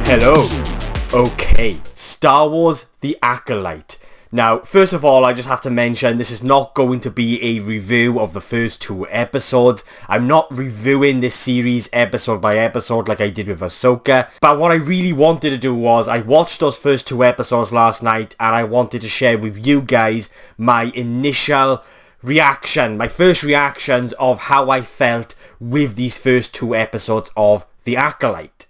Hello. Okay, Star Wars The Acolyte. Now, first of all, I just have to mention this is not going to be a review of the first two episodes. I'm not reviewing this series episode by episode like I did with Ahsoka. But what I really wanted to do was I watched those first two episodes last night and I wanted to share with you guys my initial reaction, my first reactions of how I felt with these first two episodes of The Acolyte.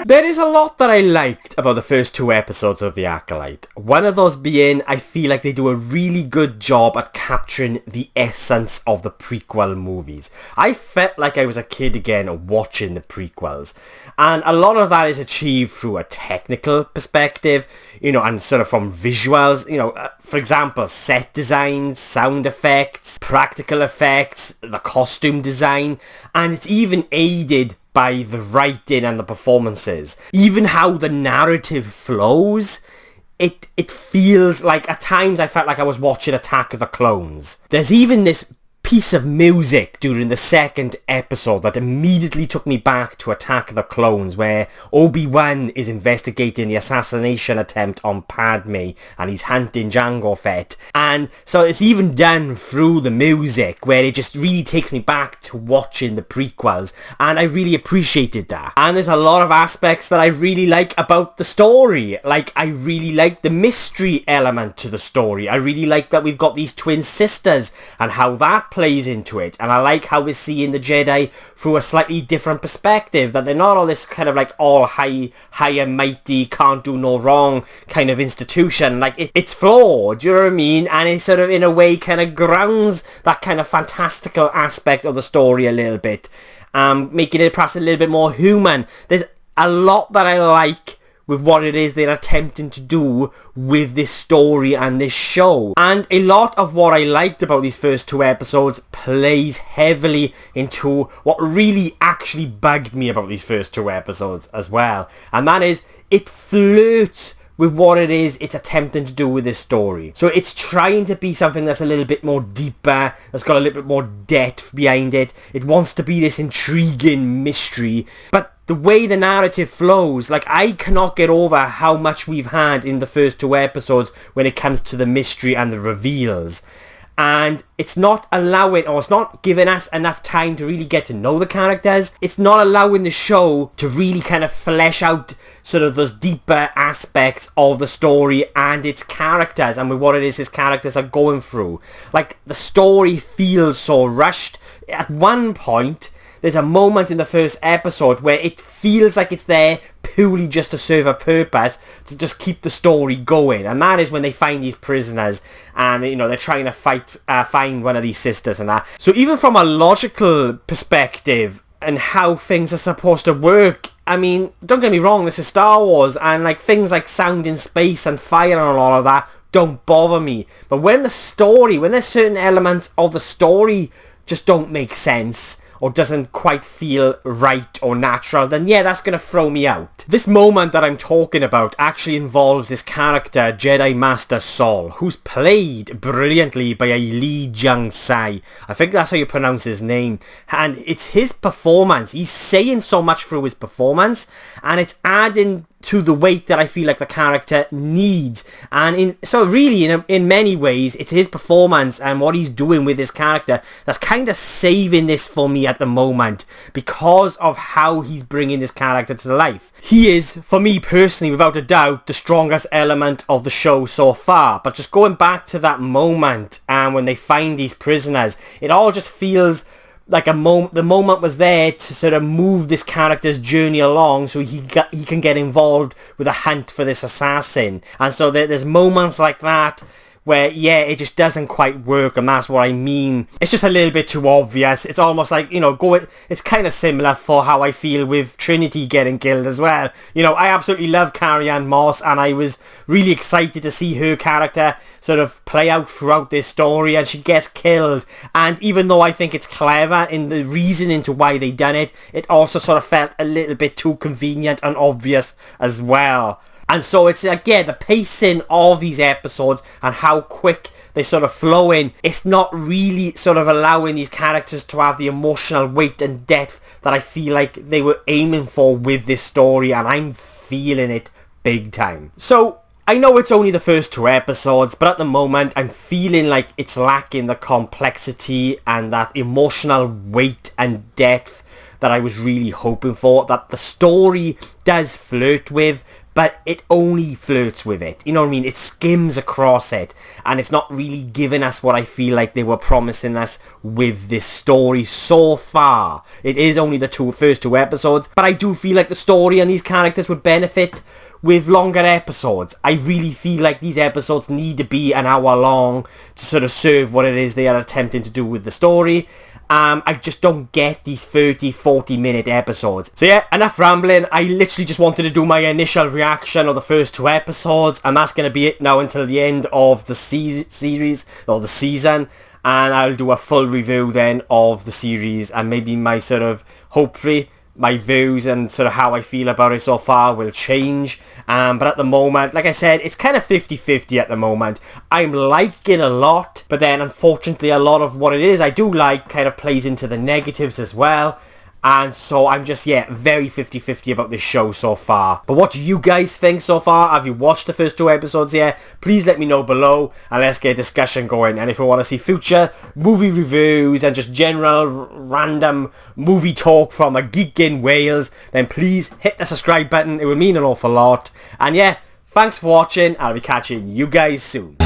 There is a lot that I liked about the first two episodes of The Acolyte. One of those being, I feel like they do a really good job at capturing the essence of the prequel movies. I felt like I was a kid again watching the prequels. And a lot of that is achieved through a technical perspective, and sort of from visuals, for example, set designs, sound effects, practical effects, the costume design, and it's even aided by the writing and the performances. Even how the narrative flows, it feels like, at times I felt like I was watching Attack of the Clones. There's even this piece of music during the second episode that immediately took me back to Attack of the Clones, where Obi-Wan is investigating the assassination attempt on Padme and he's hunting Jango Fett. And so it's even done through the music, where it just really takes me back to watching the prequels, and I really appreciated that. And there's a lot of aspects that I really like about the story. Like, I really like the mystery element to the story. I really like that we've got these twin sisters and how that plays into it, and I like how we're seeing the Jedi through a slightly different perspective, that they're not all this kind of like all high and mighty, can't do no wrong kind of institution. Like, it's flawed, do you know what I mean? And it sort of in a way kind of grounds that kind of fantastical aspect of the story a little bit, making it perhaps a little bit more human. There's a lot that I like with what it is they're attempting to do with this story and this show. And a lot of what I liked about these first two episodes plays heavily into what really actually bugged me about these first two episodes as well. And that is, it flirts with what it is it's attempting to do with this story. So it's trying to be something that's a little bit more deeper, that's got a little bit more depth behind it. It wants to be this intriguing mystery, but the way the narrative flows, like, I cannot get over how much we've had in the first two episodes when it comes to the mystery and the reveals. And it's not allowing, or it's not giving us enough time to really get to know the characters. It's not allowing the show to really kind of flesh out sort of those deeper aspects of the story and its characters and with what it is his characters are going through. Like, the story feels so rushed. At one point, there's a moment in the first episode where it feels like it's there purely just to serve a purpose, to just keep the story going. And that is when they find these prisoners and, they're trying to find one of these sisters and that. So even from a logical perspective and how things are supposed to work, I mean, don't get me wrong, this is Star Wars, and like things like sound in space and fire and all of that don't bother me. But when there's certain elements of the story just don't make sense, or doesn't quite feel right or natural, then yeah, that's going to throw me out. This moment that I'm talking about actually involves this character, Jedi Master Saul, who's played brilliantly by a Lee Jung-sai. I think that's how you pronounce his name. And it's his performance. He's saying so much through his performance, and it's adding to the weight that I feel like the character needs. And in many ways, it's his performance and what he's doing with his character that's kind of saving this for me at the moment, because of how he's bringing this character to life. He is, for me personally, without a doubt, the strongest element of the show so far. But just going back to that moment, and when they find these prisoners, it all just feels like the moment was there to sort of move this character's journey along, so he can get involved with a hunt for this assassin. And so there's moments like that where, yeah, it just doesn't quite work, and that's what I mean. It's just a little bit too obvious. It's almost like, it's kind of similar for how I feel with Trinity getting killed as well. I absolutely love Carrie-Anne Moss, and I was really excited to see her character sort of play out throughout this story, and she gets killed. And even though I think it's clever in the reasoning to why they done it, it also sort of felt a little bit too convenient and obvious as well. And so it's, again, the pacing of these episodes and how quick they sort of flow in, it's not really sort of allowing these characters to have the emotional weight and depth that I feel like they were aiming for with this story, and I'm feeling it big time. So I know it's only the first 2 episodes, but at the moment I'm feeling like it's lacking the complexity and that emotional weight and depth that I was really hoping for, that the story does flirt with, but it only flirts with it. You know what I mean? It skims across it, and it's not really giving us what I feel like they were promising us with this story so far. It is only the first 2 episodes, but I do feel like the story and these characters would benefit with longer episodes. I really feel like these episodes need to be an hour long to sort of serve what it is they are attempting to do with the story. I just don't get these 30-40 minute episodes. So yeah, enough rambling. I literally just wanted to do my initial reaction of the first 2 episodes, and that's going to be it now until the end of the series, or the season, and I'll do a full review then of the series, and maybe my sort of, hopefully, my views and sort of how I feel about it so far will change. But at the moment, like I said, it's kind of 50-50 at the moment. I'm liking a lot, but then unfortunately a lot of what it is I do like kind of plays into the negatives as well. And so I'm just, yeah, very 50-50 about this show so far. But what do you guys think so far? Have you watched the first 2 episodes yet? Please let me know below and let's get a discussion going. And if you want to see future movie reviews and just general random movie talk from a geek in Wales, then please hit the subscribe button. It would mean an awful lot. And yeah, thanks for watching. I'll be catching you guys soon.